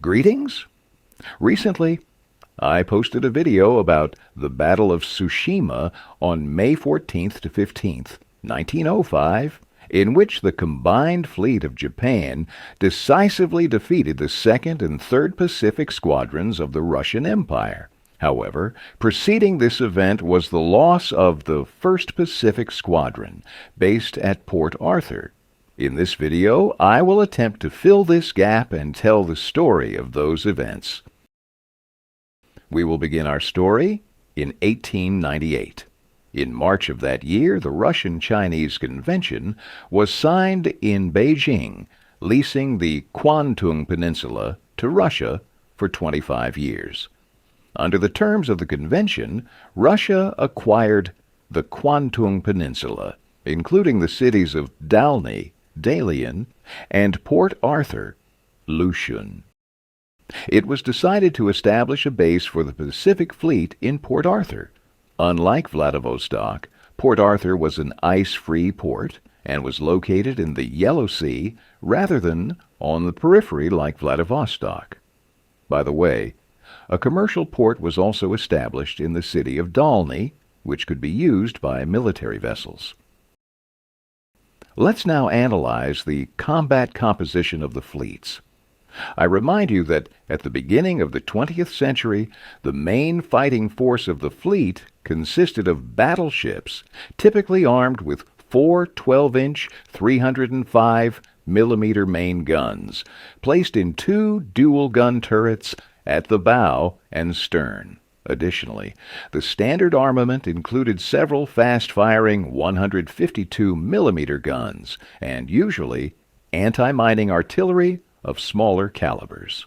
Greetings. Recently, I posted a video about the Battle of Tsushima on May 14th to 15th, 1905, in which the combined fleet of Japan decisively defeated the 2nd and 3rd Pacific Squadrons of the Russian Empire. However, preceding this event was the loss of the 1st Pacific Squadron, based at Port Arthur. In this video, I will attempt to fill this gap and tell the story of those events. We will begin our story in 1898. In March of that year, the Russian-Chinese Convention was signed in Beijing, leasing the Kwantung Peninsula to Russia for 25 years. Under the terms of the convention, Russia acquired the Kwantung Peninsula, including the cities of Dalny, Dalian, and Port Arthur, Lushun. It was decided to establish a base for the Pacific Fleet in Port Arthur. Unlike Vladivostok, Port Arthur was an ice-free port and was located in the Yellow Sea rather than on the periphery like Vladivostok. By the way, a commercial port was also established in the city of Dalny, which could be used by military vessels. Let's now analyze the combat composition of the fleets. I remind you that at the beginning of the 20th century, the main fighting force of the fleet consisted of battleships, typically armed with 4 12-inch 305 millimeter main guns, placed in 2 dual-gun turrets at the bow and stern. Additionally, the standard armament included several fast-firing 152 millimeter guns and usually anti-mining artillery of smaller calibers.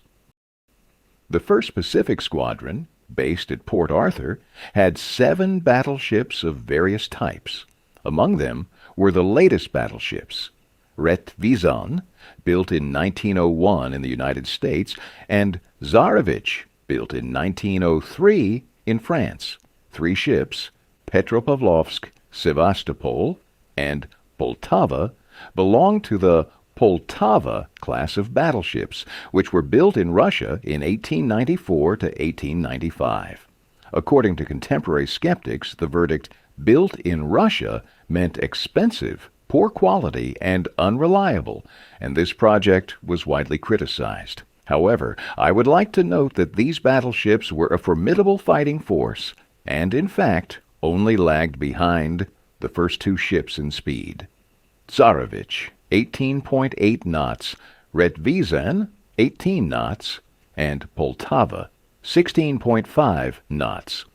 The 1st Pacific Squadron, based at Port Arthur, had 7 battleships of various types. Among them were the latest battleships, Retvizan, built in 1901 in the United States, and Tsarevich, built in 1903 in France. 3 ships, Petropavlovsk, Sevastopol, and Poltava, belonged to the Poltava class of battleships, which were built in Russia in 1894 to 1895. According to contemporary skeptics, the verdict, built in Russia, meant expensive, poor quality, and unreliable, and this project was widely criticized. However, I would like to note that these battleships were a formidable fighting force, and in fact only lagged behind the first 2 ships in speed. Tsarevich, 18.8 knots, Retvizan, 18 knots, and Poltava, 16.5 knots.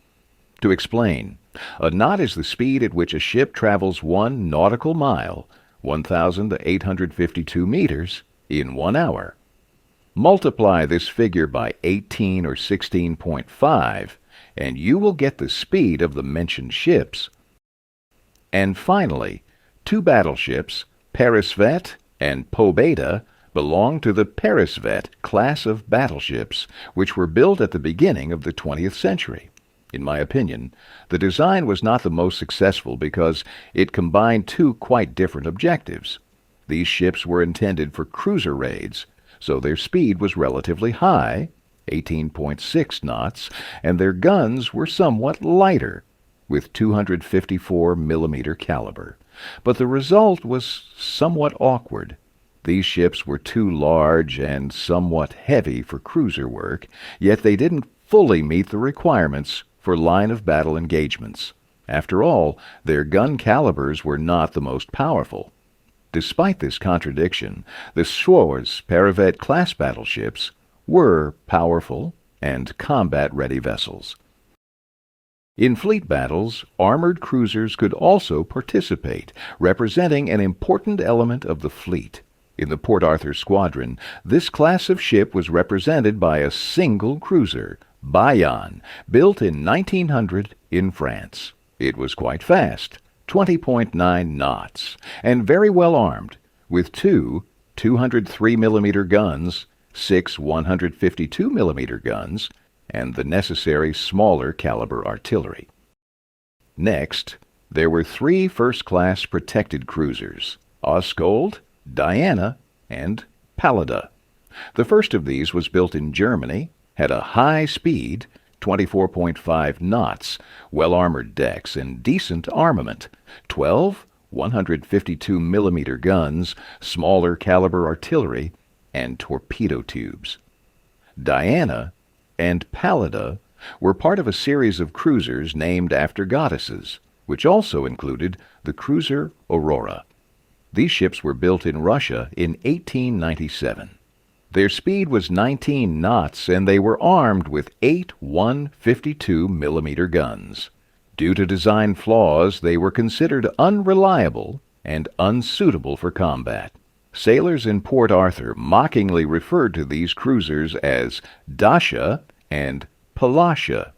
To explain, a knot is the speed at which a ship travels 1 nautical mile, 1,852 meters, in 1 hour. Multiply this figure by 18 or 16.5, and you will get the speed of the mentioned ships. And finally, 2 battleships, Peresvet and Pobeda, belong to the Peresvet class of battleships, which were built at the beginning of the 20th century. In my opinion, the design was not the most successful because it combined 2 quite different objectives. These ships were intended for cruiser raids, so their speed was relatively high, 18.6 knots, and their guns were somewhat lighter, with 254 millimeter caliber. But the result was somewhat awkward. These ships were too large and somewhat heavy for cruiser work, yet they didn't fully meet the requirements for line-of-battle engagements. After all, their gun calibers were not the most powerful. Despite this contradiction, the Swords Perevet class battleships were powerful and combat-ready vessels. In fleet battles, armored cruisers could also participate, representing an important element of the fleet. In the Port Arthur Squadron, this class of ship was represented by a single cruiser, Bayan, built in 1900 in France. It was quite fast, 20.9 knots, and very well armed, with two 203 millimeter guns 6 152mm guns, and the necessary smaller caliber artillery. Next, there were 3 first-class protected cruisers, Oscold, Diana, and Pallada. The first of these was built in Germany, had a high speed, 24.5 knots, well-armored decks, and decent armament, 12 152mm guns, smaller caliber artillery, and torpedo tubes. Diana and Pallada were part of a series of cruisers named after goddesses, which also included the cruiser Aurora. These ships were built in Russia in 1897. Their speed was 19 knots, and they were armed with 8 152mm guns. Due to design flaws, they were considered unreliable and unsuitable for combat. Sailors in Port Arthur mockingly referred to these cruisers as Dasha and Palasha.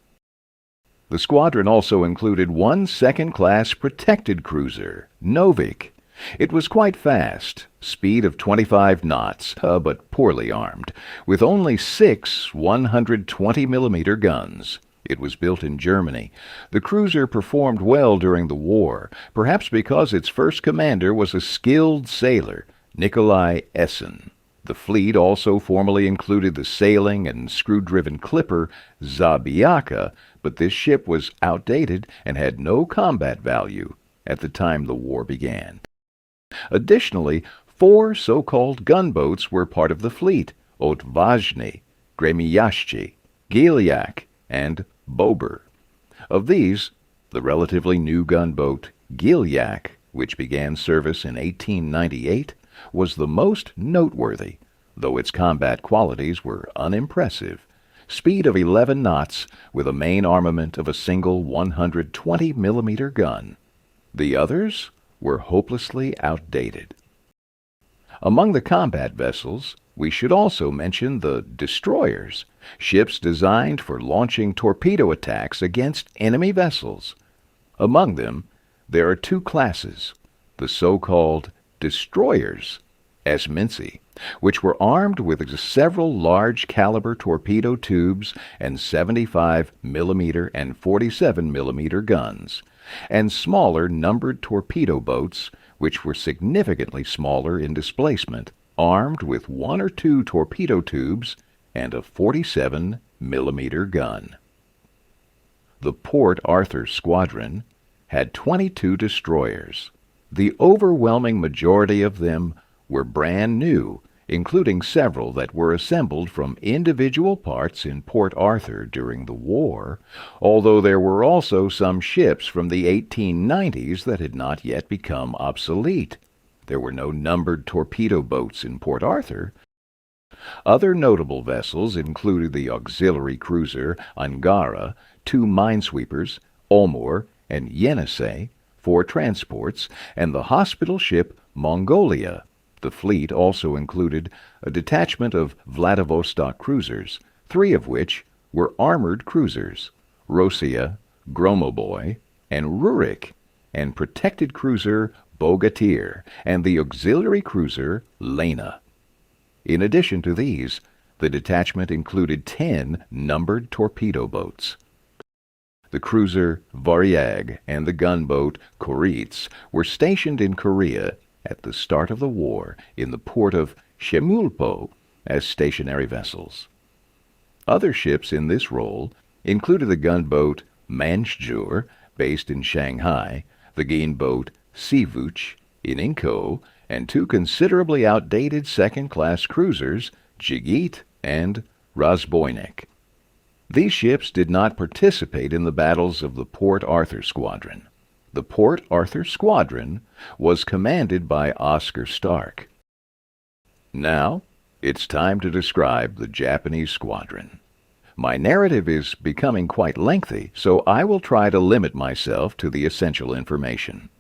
The squadron also included 1 second-class protected cruiser, Novik. It was quite fast, speed of 25 knots, but poorly armed, with only 6 120mm guns. It was built in Germany. The cruiser performed well during the war, perhaps because its first commander was a skilled sailor, Nikolai Essen. The fleet also formerly included the sailing and screw-driven clipper Zabiaka, but this ship was outdated and had no combat value at the time the war began. Additionally, 4 so-called gunboats were part of the fleet: Otvazhny, Gremiyashchi, Gilyak, and Bober. Of these, the relatively new gunboat Gilyak, which began service in 1898, was the most noteworthy, though its combat qualities were unimpressive. Speed of 11 knots with a main armament of a single 120mm gun. The others were hopelessly outdated. Among the combat vessels, we should also mention the destroyers, ships designed for launching torpedo attacks against enemy vessels. Among them, there are 2 classes, the so-called destroyers, Esminsi, which were armed with several large-caliber torpedo tubes and 75mm and 47mm guns, and smaller numbered torpedo boats, which were significantly smaller in displacement, armed with 1 or 2 torpedo tubes and a 47mm gun. The Port Arthur Squadron had 22 destroyers. The overwhelming majority of them were brand new, including several that were assembled from individual parts in Port Arthur during the war, although there were also some ships from the 1890s that had not yet become obsolete. There were no numbered torpedo boats in Port Arthur. Other notable vessels included the auxiliary cruiser Angara, 2 minesweepers, Olmor and Yenisei, 4 transports, and the hospital ship Mongolia. The fleet also included a detachment of Vladivostok cruisers, 3 of which were armored cruisers, Rosia, Gromoboy, and Rurik, and protected cruiser Bogatyr, and the auxiliary cruiser Lena. In addition to these, the detachment included 10 numbered torpedo boats. The cruiser Varyag and the gunboat Koritz were stationed in Korea at the start of the war in the port of Shemulpo as stationary vessels. Other ships in this role included the gunboat Manchjur, based in Shanghai, the gunboat Sivuch in Inko, and 2 considerably outdated second-class cruisers, Jigit and Razboynik. These ships did not participate in the battles of the Port Arthur Squadron. The Port Arthur Squadron was commanded by Oscar Stark. Now, it's time to describe the Japanese squadron. My narrative is becoming quite lengthy, so I will try to limit myself to the essential information.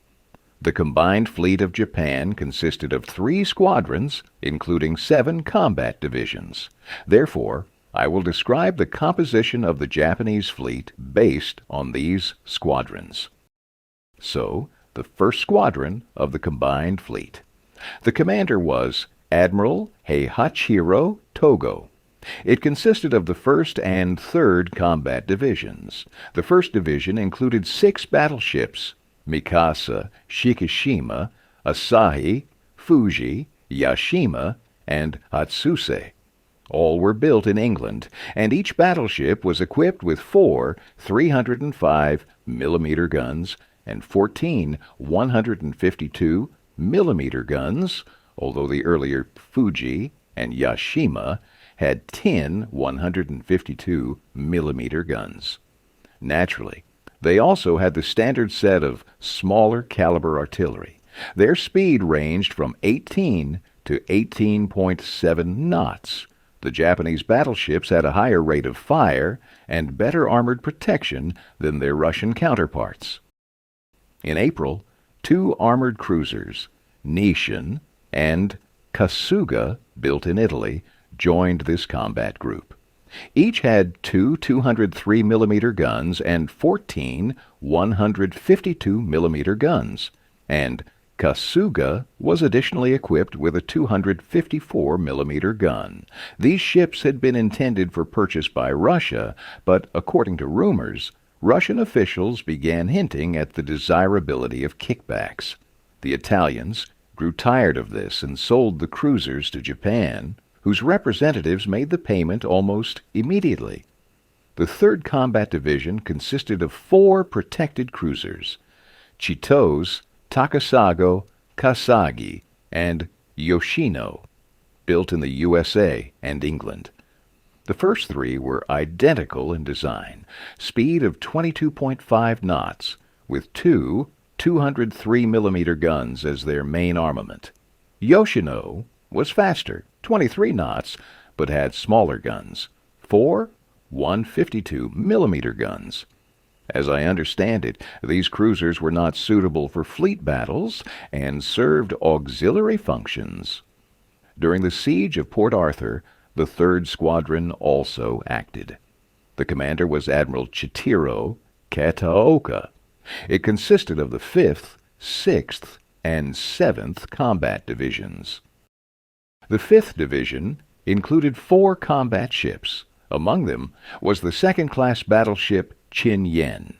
The combined fleet of Japan consisted of 3 squadrons, including 7 combat divisions. Therefore, I will describe the composition of the Japanese fleet based on these squadrons. So, the first squadron of the combined fleet. The commander was Admiral Heihachiro Togo. It consisted of the 1st and 3rd Combat Divisions. The 1st Division included 6 battleships: Mikasa, Shikishima, Asahi, Fuji, Yashima, and Hatsuse. All were built in England, and each battleship was equipped with 4 305 mm guns and 14 152 mm guns, although the earlier Fuji and Yashima had 10 152 mm guns. Naturally, they also had the standard set of smaller caliber artillery. Their speed ranged from 18 to 18.7 knots. The Japanese battleships had a higher rate of fire and better armored protection than their Russian counterparts. In April, 2 armored cruisers, Nishin and Kasuga, built in Italy, joined this combat group. Each had 2 203 mm guns and 14 152 mm guns, and Kasuga was additionally equipped with a 254 mm gun. These ships had been intended for purchase by Russia, but according to rumors, Russian officials began hinting at the desirability of kickbacks. The Italians grew tired of this and sold the cruisers to Japan, whose representatives made the payment almost immediately. The 3rd Combat Division consisted of 4 protected cruisers: Chitose, Takasago, Kasagi, and Yoshino, built in the USA and England. The first 3 were identical in design, speed of 22.5 knots, with 2 203 mm guns as their main armament. Yoshino was faster, 23 knots, but had smaller guns, 4 152 mm guns. As I understand it, these cruisers were not suitable for fleet battles and served auxiliary functions. During the siege of Port Arthur, the 3rd Squadron also acted. The commander was Admiral Chitiro Kataoka. It consisted of the 5th, 6th, and 7th Combat Divisions. The 5th Division included 4 combat ships. Among them was the second-class battleship Chinyen.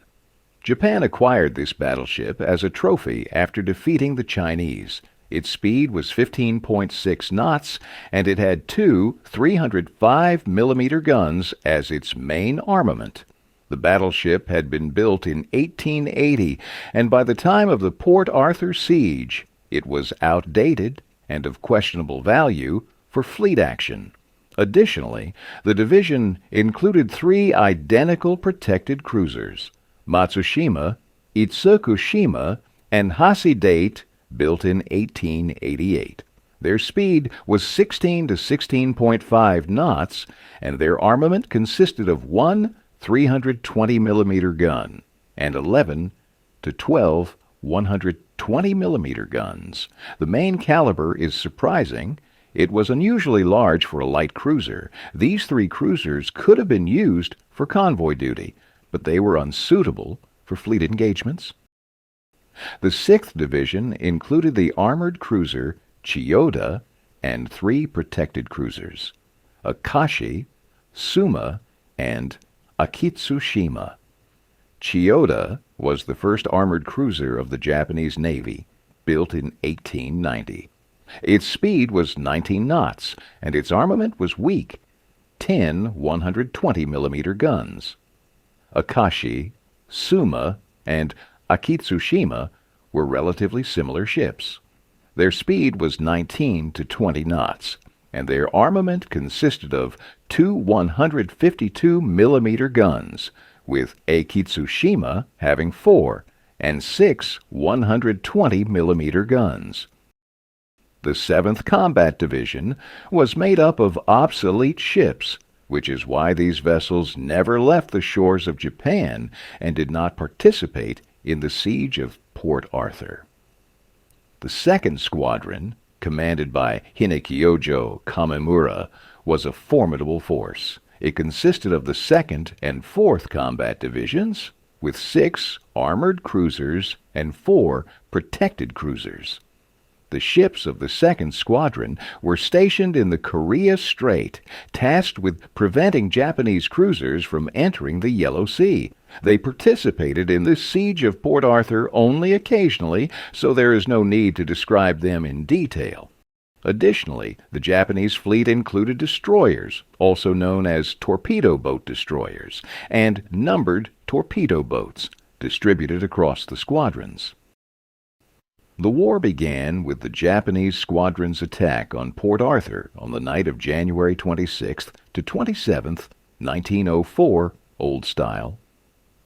Japan acquired this battleship as a trophy after defeating the Chinese. Its speed was 15.6 knots, and it had 2 305 mm guns as its main armament. The battleship had been built in 1880, and by the time of the Port Arthur siege, it was outdated and of questionable value for fleet action. Additionally, the division included 3 identical protected cruisers: Matsushima, Itsukushima, and Hasidate, built in 1888. Their speed was 16 to 16.5 knots, and their armament consisted of 1 320 mm gun and 11 to 12 120 mm guns. The main caliber is surprising. It was unusually large for a light cruiser. These 3 cruisers could have been used for convoy duty, but they were unsuitable for fleet engagements. The 6th Division included the armored cruiser Chiyoda and 3 protected cruisers: Akashi, Suma, and Akitsushima. Chiyoda was the first armored cruiser of the Japanese Navy, built in 1890. Its speed was 19 knots, and its armament was weak, 10 120 mm guns. Akashi, Suma, and Akitsushima were relatively similar ships. Their speed was 19 to 20 knots, and their armament consisted of 2 152 mm guns, with Akitsushima having 4 and 6 120 mm guns. The 7th Combat Division was made up of obsolete ships, which is why these vessels never left the shores of Japan and did not participate in the siege of Port Arthur. The 2nd Squadron, commanded by Hinekyojo Kamimura, was a formidable force. It consisted of the 2nd and 4th Combat Divisions, with 6 armored cruisers and 4 protected cruisers. The ships of the 2nd Squadron were stationed in the Korea Strait, tasked with preventing Japanese cruisers from entering the Yellow Sea. They participated in the siege of Port Arthur only occasionally, so there is no need to describe them in detail. Additionally, the Japanese fleet included destroyers, also known as torpedo boat destroyers, and numbered torpedo boats, distributed across the squadrons. The war began with the Japanese squadron's attack on Port Arthur on the night of January 26th to 27th, 1904, Old Style.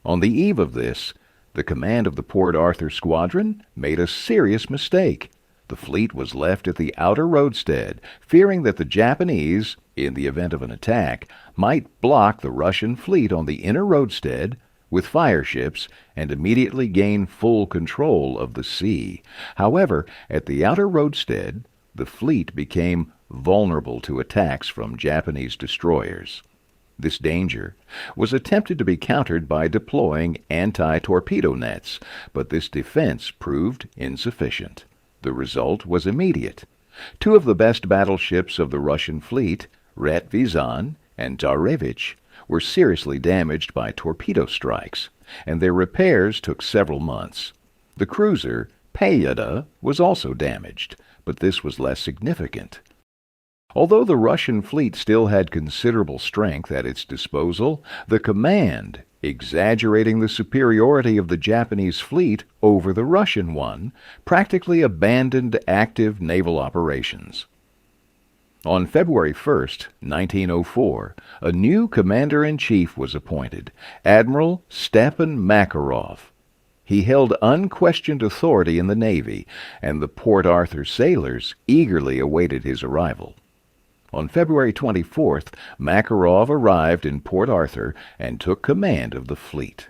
On the eve of this, the command of the Port Arthur Squadron made a serious mistake. The fleet was left at the outer roadstead, fearing that the Japanese, in the event of an attack, might block the Russian fleet on the inner roadstead with fireships and immediately gain full control of the sea. However, at the outer roadstead, the fleet became vulnerable to attacks from Japanese destroyers. This danger was attempted to be countered by deploying anti-torpedo nets, but this defense proved insufficient. The result was immediate. Two of the best battleships of the Russian fleet, Retvizan and Tsarevich, were seriously damaged by torpedo strikes, and their repairs took several months. The cruiser Peyada was also damaged, but this was less significant. Although the Russian fleet still had considerable strength at its disposal, the command, exaggerating the superiority of the Japanese fleet over the Russian one, practically abandoned active naval operations. On February 1st, 1904, a new commander-in-chief was appointed, Admiral Stepan Makarov. He held unquestioned authority in the Navy, and the Port Arthur sailors eagerly awaited his arrival. On February 24th, Makarov arrived in Port Arthur and took command of the fleet.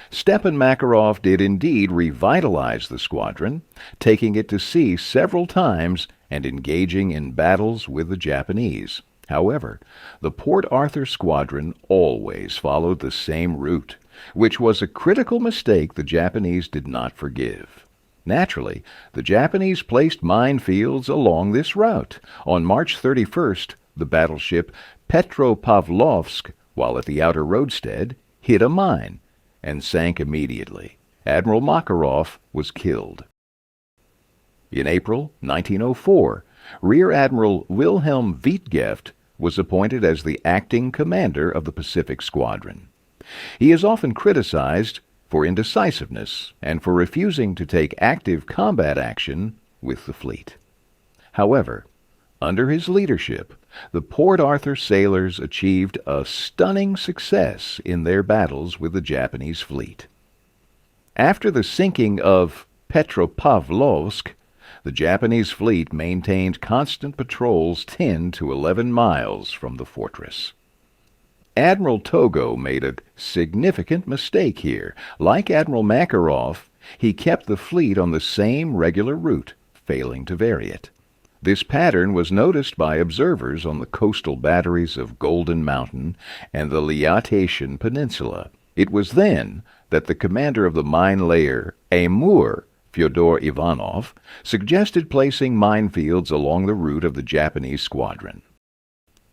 Stepan Makarov did indeed revitalize the squadron, taking it to sea several times and engaging in battles with the Japanese. However, the Port Arthur squadron always followed the same route, which was a critical mistake the Japanese did not forgive. Naturally, the Japanese placed minefields along this route. On March 31st, the battleship Petropavlovsk, while at the outer roadstead, hit a mine and sank immediately. Admiral Makarov was killed. In April 1904, Rear Admiral Wilhelm Wittgeft was appointed as the acting commander of the Pacific Squadron. He is often criticized for indecisiveness and for refusing to take active combat action with the fleet. However, under his leadership, the Port Arthur sailors achieved a stunning success in their battles with the Japanese fleet. After the sinking of Petropavlovsk, the Japanese fleet maintained constant patrols 10 to 11 miles from the fortress. Admiral Togo made a significant mistake here. Like Admiral Makarov, he kept the fleet on the same regular route, failing to vary it. This pattern was noticed by observers on the coastal batteries of Golden Mountain and the Liatation Peninsula. It was then that the commander of the mine layer, Amur, Fyodor Ivanov, suggested placing minefields along the route of the Japanese squadron.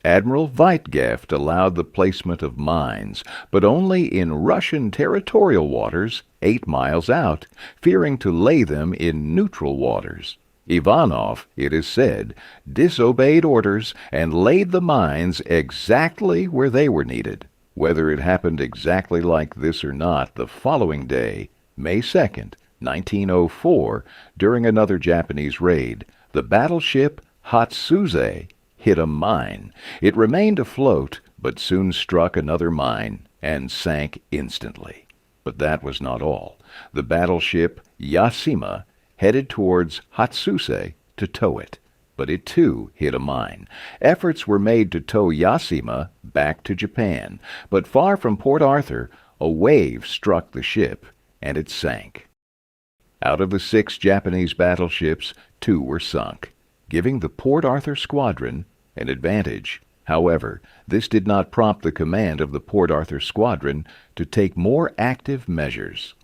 Admiral Wittgeft allowed the placement of mines, but only in Russian territorial waters 8 miles out, fearing to lay them in neutral waters. Ivanov, it is said, disobeyed orders and laid the mines exactly where they were needed. Whether it happened exactly like this or not, the following day, May 2nd, 1904, during another Japanese raid, the battleship Hatsuse hit a mine. It remained afloat, but soon struck another mine and sank instantly. But that was not all. The battleship Yasima headed towards Hatsuse to tow it, but it too hit a mine. Efforts were made to tow Yasima back to Japan, but far from Port Arthur, a wave struck the ship, and it sank. Out of the 6 Japanese battleships, 2 were sunk, giving the Port Arthur squadron an advantage. However, this did not prompt the command of the Port Arthur squadron to take more active measures.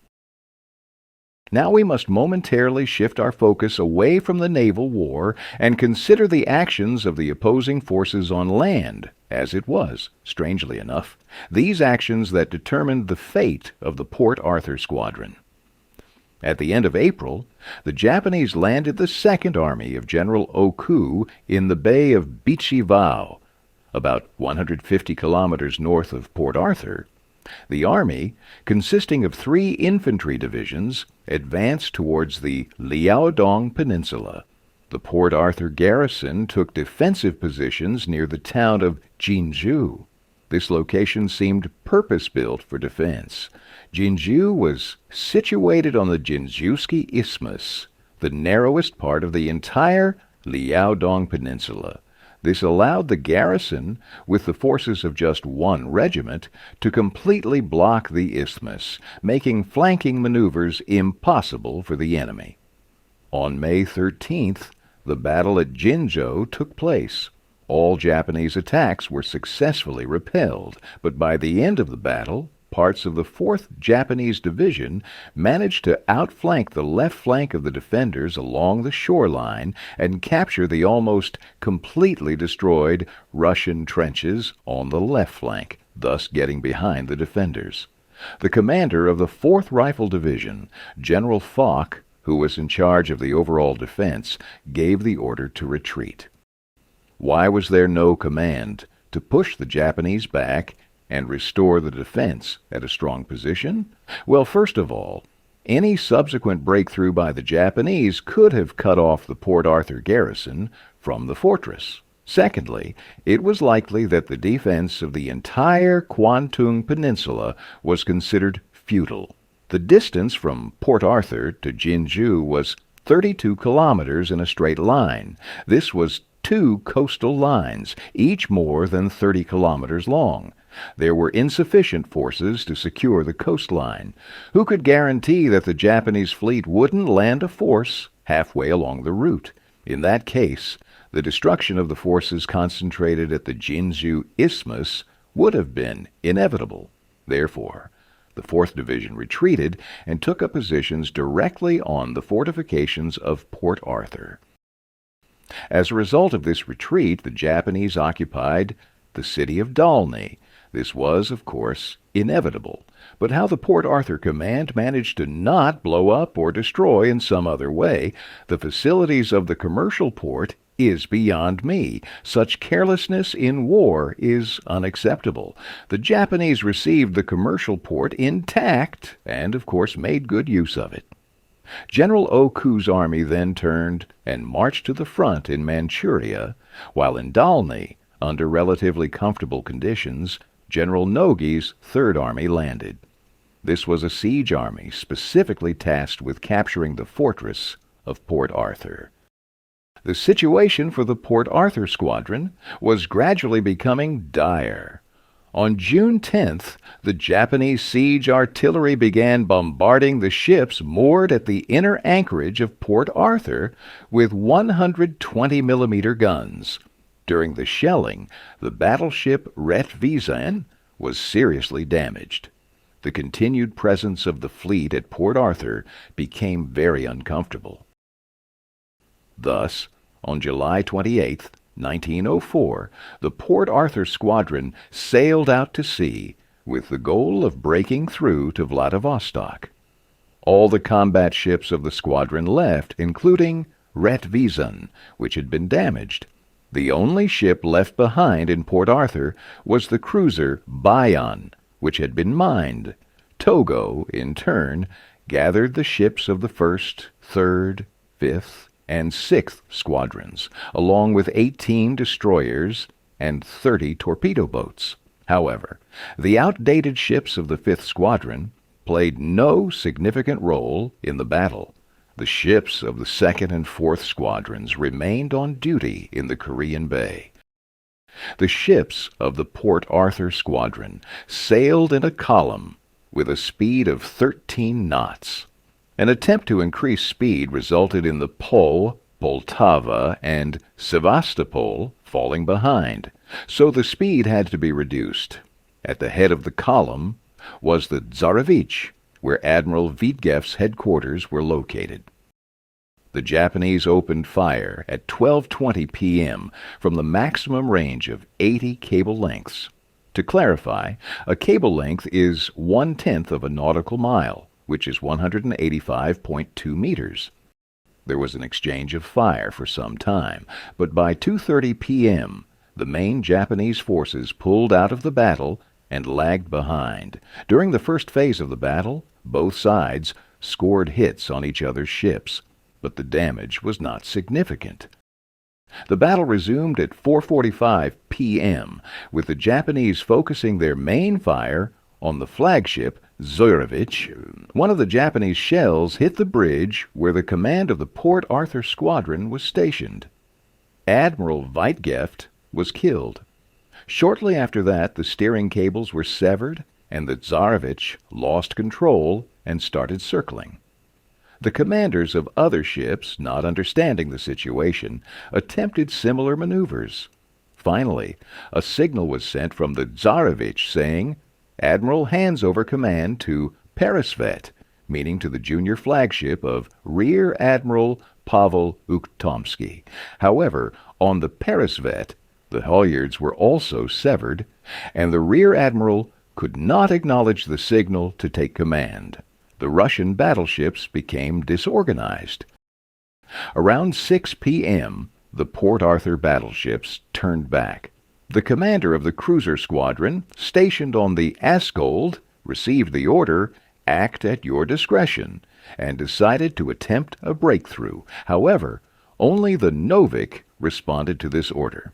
Now we must momentarily shift our focus away from the naval war and consider the actions of the opposing forces on land, as it was, strangely enough, these actions that determined the fate of the Port Arthur Squadron. At the end of April, the Japanese landed the Second Army of General Oku in the Bay of Bichivao, about 150 kilometers north of Port Arthur. The army, consisting of 3 infantry divisions, advanced towards the Liaodong Peninsula. The Port Arthur garrison took defensive positions near the town of Jinzhou. This location seemed purpose-built for defense. Jinzhou was situated on the Jinzhouski Isthmus, the narrowest part of the entire Liaodong Peninsula. This allowed the garrison, with the forces of just 1 regiment, to completely block the isthmus, making flanking maneuvers impossible for the enemy. On May 13th, the Battle at Jinzhou took place. All Japanese attacks were successfully repelled, but by the end of the battle, parts of the 4th Japanese Division managed to outflank the left flank of the defenders along the shoreline and capture the almost completely destroyed Russian trenches on the left flank, thus getting behind the defenders. The commander of the 4th Rifle Division, General Foch, who was in charge of the overall defense, gave the order to retreat. Why was there no command to push the Japanese back and restore the defense at a strong position? Well, first of all, any subsequent breakthrough by the Japanese could have cut off the Port Arthur garrison from the fortress. Secondly, it was likely that the defense of the entire Kwantung Peninsula was considered futile. The distance from Port Arthur to Jinzhou was 32 kilometers in a straight line. This was 2 coastal lines, each more than 30 kilometers long. There were insufficient forces to secure the coastline. Who could guarantee that the Japanese fleet wouldn't land a force halfway along the route? In that case, the destruction of the forces concentrated at the Jinzhou Isthmus would have been inevitable. Therefore, the 4th Division retreated and took up positions directly on the fortifications of Port Arthur. As a result of this retreat, the Japanese occupied the city of Dalny. This was, of course, inevitable, but how the Port Arthur command managed to not blow up or destroy in some other way the facilities of the commercial port is beyond me. Such carelessness in war is unacceptable. The Japanese received the commercial port intact and, of course, made good use of it. General Oku's army then turned and marched to the front in Manchuria, while in Dalny, under relatively comfortable conditions, General Nogi's 3rd Army landed. This was a siege army specifically tasked with capturing the fortress of Port Arthur. The situation for the Port Arthur Squadron was gradually becoming dire. On June 10th, the Japanese siege artillery began bombarding the ships moored at the inner anchorage of Port Arthur with 120mm guns. During the shelling, the battleship Retvizan was seriously damaged. The continued presence of the fleet at Port Arthur became very uncomfortable. Thus, on July 28, 1904, the Port Arthur Squadron sailed out to sea with the goal of breaking through to Vladivostok. All the combat ships of the squadron left, including Retvizan, which had been damaged. The only ship left behind in Port Arthur was the cruiser Bayan, which had been mined. Togo, in turn, gathered the ships of the 1st, 3rd, 5th, and 6th squadrons, along with 18 destroyers and 30 torpedo boats. However, the outdated ships of the 5th Squadron played no significant role in the battle. The ships of the 2nd and 4th Squadrons remained on duty in the Korean Bay. The ships of the Port Arthur Squadron sailed in a column with a speed of 13 knots. An attempt to increase speed resulted in the Po, Poltava, and Sevastopol falling behind, so the speed had to be reduced. At the head of the column was the Tsarevich, where Admiral Vidgev's headquarters were located. The Japanese opened fire at 12:20 p.m. from the maximum range of 80 cable lengths. To clarify, a cable length is 1/10 of a nautical mile, which is 185.2 meters. There was an exchange of fire for some time, but by 2:30 p.m., the main Japanese forces pulled out of the battle and lagged behind. During the first phase of the battle, both sides scored hits on each other's ships, but the damage was not significant. The battle resumed at 4:45 p.m., with the Japanese focusing their main fire on the flagship Tsarevich. One of the Japanese shells hit the bridge where the command of the Port Arthur Squadron was stationed. Admiral Vidgev was killed. Shortly after that, the steering cables were severed, and the Tsarevich lost control and started circling. The commanders of other ships, not understanding the situation, attempted similar maneuvers. Finally, a signal was sent from the Tsarevich saying, "Admiral hands over command to Peresvet," meaning to the junior flagship of Rear Admiral Pavel Ukhtomsky. However, on the Peresvet, the halyards were also severed, and the Rear Admiral could not acknowledge the signal to take command. The Russian battleships became disorganized. Around 6 p.m., the Port Arthur battleships turned back. The commander of the cruiser squadron, stationed on the Askold, received the order, "Act at your discretion," and decided to attempt a breakthrough. However, only the Novik responded to this order.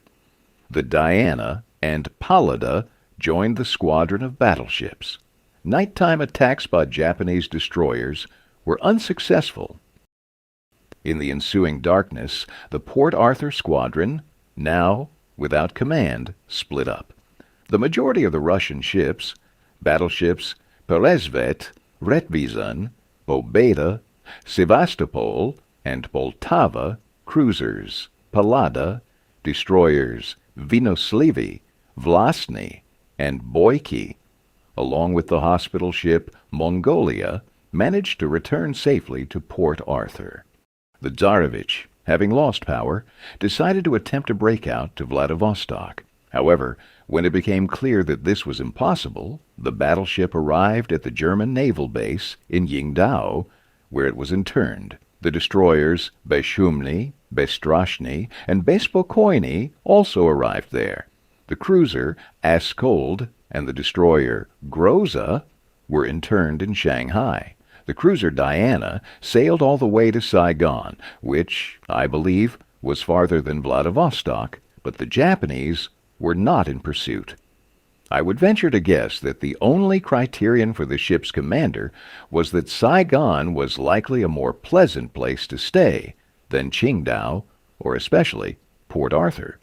The Diana and Pallada joined the squadron of battleships. Nighttime attacks by Japanese destroyers were unsuccessful. In the ensuing darkness, the Port Arthur Squadron, now without command, split up. The majority of the Russian ships, battleships Peresvet, Retvizan, Pobeda, Sevastopol, and Poltava, cruisers Pallada, destroyers Vinoslivy, Vlasny, and Boyki, along with the hospital ship Mongolia, managed to return safely to Port Arthur. The Tsarevich, having lost power, decided to attempt a breakout to Vladivostok. However, when it became clear that this was impossible, the battleship arrived at the German naval base in Yingdao, where it was interned. The destroyers Beshumny, Bestrashny, and Bespokojny also arrived there. The cruiser Askold and the destroyer Groza were interned in Shanghai. The cruiser Diana sailed all the way to Saigon, which, I believe, was farther than Vladivostok, but the Japanese were not in pursuit. I would venture to guess that the only criterion for the ship's commander was that Saigon was likely a more pleasant place to stay than Qingdao, or especially Port Arthur.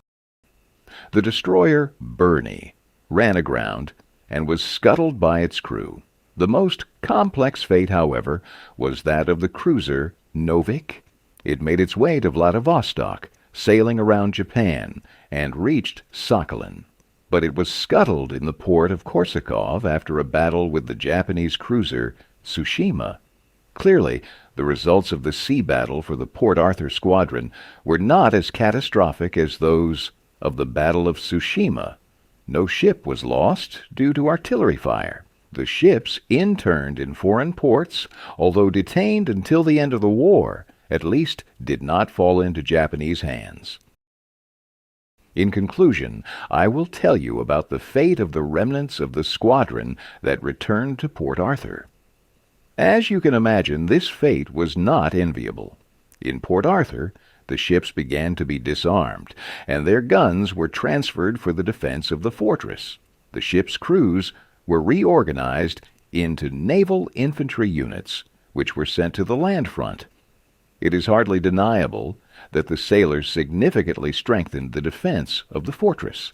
The destroyer Burney ran aground and was scuttled by its crew. The most complex fate, however, was that of the cruiser Novik. It made its way to Vladivostok, sailing around Japan, and reached Sakhalin. But it was scuttled in the port of Korsakov after a battle with the Japanese cruiser Tsushima. Clearly, the results of the sea battle for the Port Arthur Squadron were not as catastrophic as those of the Battle of Tsushima. No ship was lost due to artillery fire. The ships interned in foreign ports, although detained until the end of the war, at least did not fall into Japanese hands. In conclusion, I will tell you about the fate of the remnants of the squadron that returned to Port Arthur. As you can imagine, this fate was not enviable. In Port Arthur, the ships began to be disarmed, and their guns were transferred for the defense of the fortress. The ships' crews were reorganized into naval infantry units, which were sent to the land front. It is hardly deniable that the sailors significantly strengthened the defense of the fortress.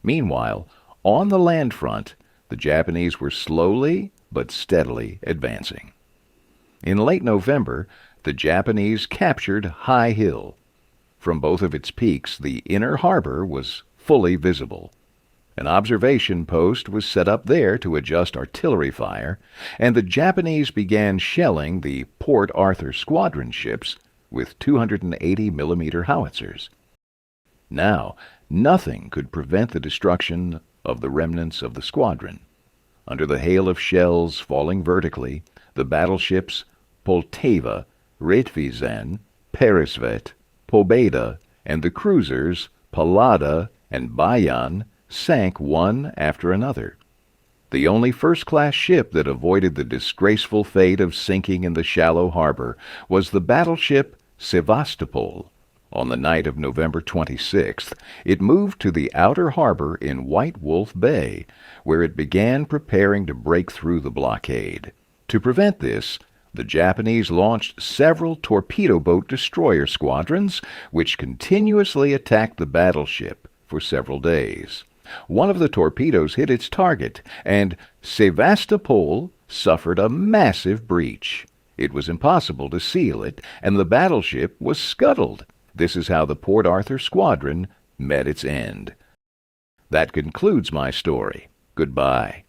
Meanwhile, on the land front, the Japanese were slowly but steadily advancing. In late November, the Japanese captured High Hill. From both of its peaks, the inner harbor was fully visible. An observation post was set up there to adjust artillery fire, and the Japanese began shelling the Port Arthur Squadron ships with 280 millimeter howitzers. Now, nothing could prevent the destruction of the remnants of the squadron. Under the hail of shells falling vertically, the battleships Poltava, Retvizen, Peresvet, Pobeda, and the cruisers Pallada and Bayan sank one after another. The only first-class ship that avoided the disgraceful fate of sinking in the shallow harbor was the battleship Sevastopol. On the night of November 26th, it moved to the outer harbor in White Wolf Bay, where it began preparing to break through the blockade. To prevent this, the Japanese launched several torpedo boat destroyer squadrons, which continuously attacked the battleship for several days. One of the torpedoes hit its target, and Sevastopol suffered a massive breach. It was impossible to seal it, and the battleship was scuttled. This is how the Port Arthur Squadron met its end. That concludes my story. Goodbye.